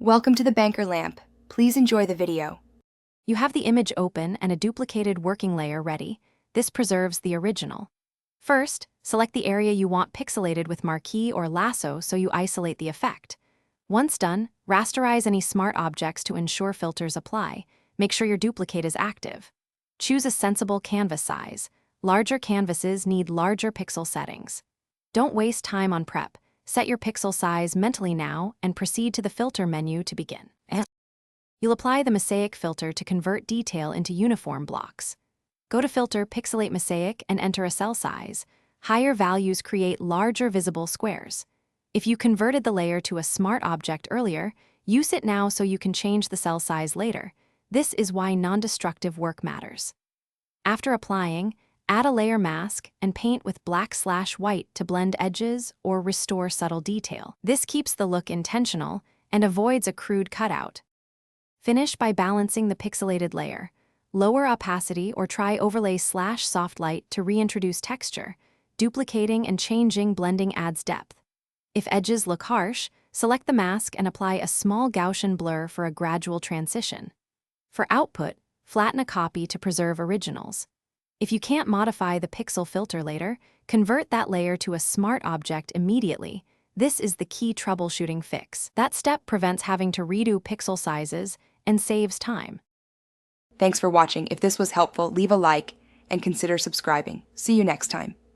Welcome to the banker lamp. Please enjoy the video. You have the image open and a duplicated working layer ready. This preserves the original. First, select the area you want pixelated with marquee or lasso so you isolate the effect. Once done, rasterize any smart objects to ensure filters apply. Make sure your duplicate is active. Choose a sensible canvas size. Larger canvases need larger pixel settings. Don't waste time on prep. Set your pixel size mentally now and proceed to the filter menu to begin. You'll apply the mosaic filter to convert detail into uniform blocks. Go to Filter, Pixelate Mosaic, and enter a cell size. Higher values create larger visible squares. If you converted the layer to a smart object earlier, use it now so you can change the cell size later. This is why non-destructive work matters. After applying, add a layer mask and paint with black/white to blend edges or restore subtle detail. This keeps the look intentional and avoids a crude cutout. Finish by balancing the pixelated layer. Lower opacity or try overlay/soft light to reintroduce texture. Duplicating and changing blending adds depth. If edges look harsh, select the mask and apply a small Gaussian blur for a gradual transition. For output, flatten a copy to preserve originals. If you can't modify the pixel filter later, convert that layer to a smart object immediately. This is the key troubleshooting fix. That step prevents having to redo pixel sizes and saves time. Thanks for watching. If this was helpful, leave a like and consider subscribing. See you next time.